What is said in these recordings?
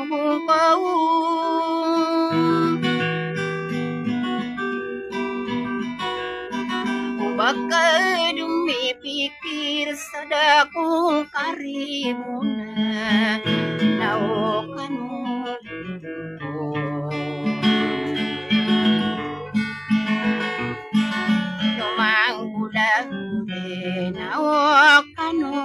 bungkau bakal demi pikir sadakung karimuna naokanu domang budak naokanu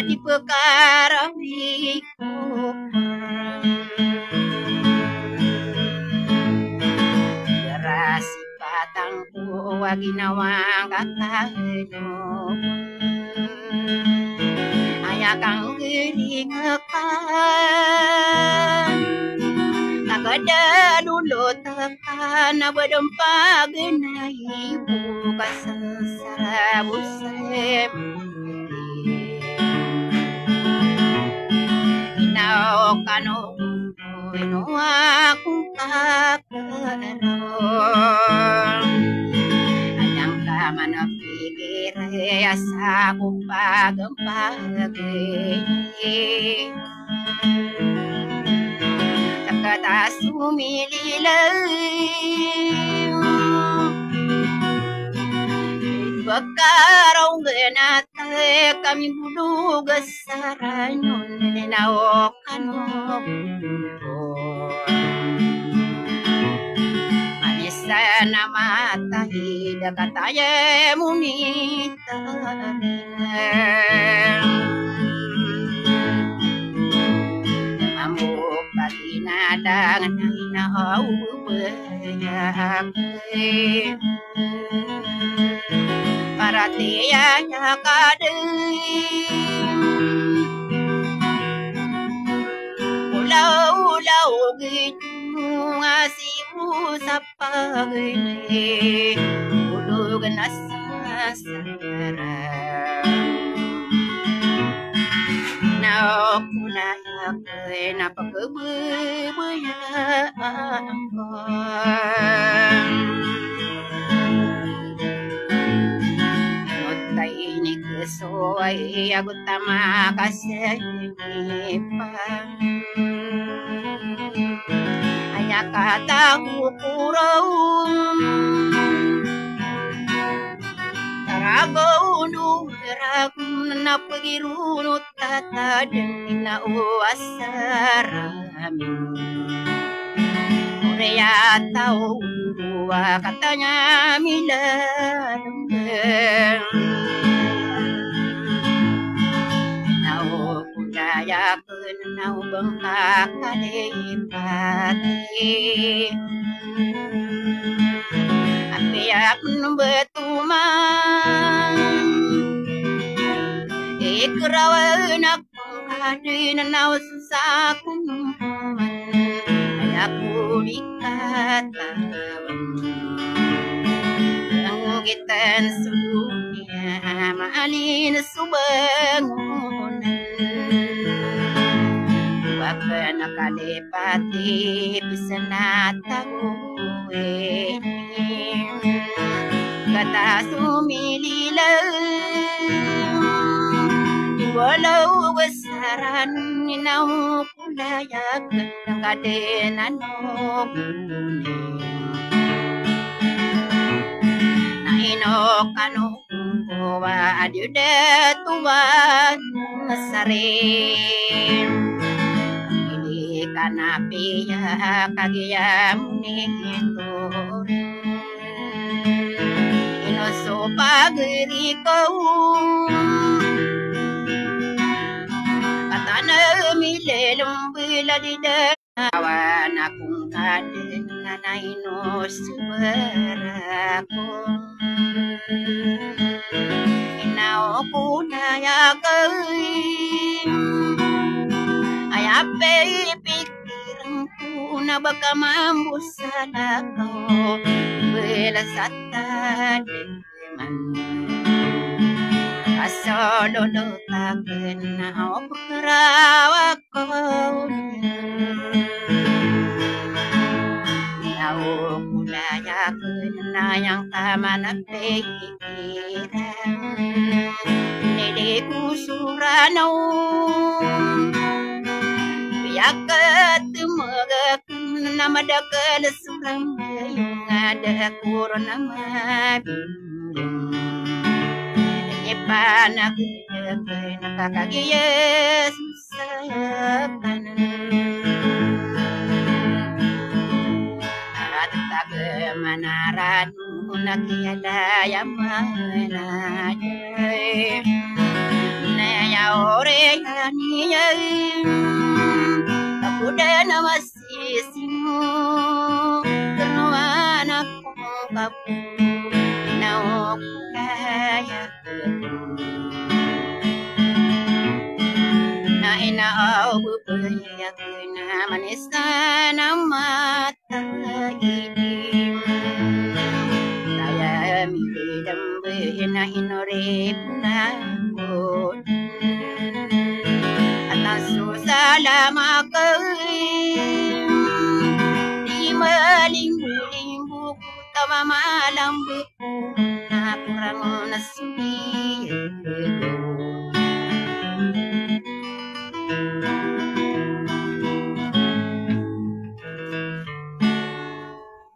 di perkara beras batangku waginawang kakakno ayah kang geringekan tak ada dulu tekan berdempak na ibu kasensara busem kano no aku kakero anyang ka mana pikir asa ku pagempagi takata sumililay bakarong genate kami bulu gesaranyon naokano manisa nama tahi dekataya munita mampu bagi nadang nainau banyak para tianya kadang ulau gitu ngasih usap gini ulu genas sasara na kuna na pagbebuya ini kesoy aku tama kasih hanya kata kurau tarago ragu na pagirunut tata dan na uasarami Korea tahu dua katanya milan Daya kenau bengkak kadepati apiak betuman ikrawan aku kadin nau susah kumpuman aku dikatakan langgitan seluruhnya malin subangunan Bapak nakalipati bisa natakuin kata sumililang walau besaran nau kudayak ng kadenan mo nainok ano kuwa adyude tuwan nasarin Kanapia kagiyam nito inoso pagiri ko katana milelong bila di dawan akong kadin na nainos barako inao ko na yakay ayape pikiranku na baka mambusala ko belasata deman asololo taken na operawa ko nao kulaya na yang tama na pikiran Nili kusuranaw Biyakat magakan na madakal surang Yung ada kuro na mabimbing Panak nakakagiyas sa at tagamanaran nakiyalaya manay nayaore niya ako din na masisimo kanuan ako kapu na kaya na inaabubayak na manis na mata idim kaya midambe na hinorip na ko at nasusalama ka di malimbu-limbu tama malambu na kurang na sumiyo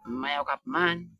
Mayaw Kapman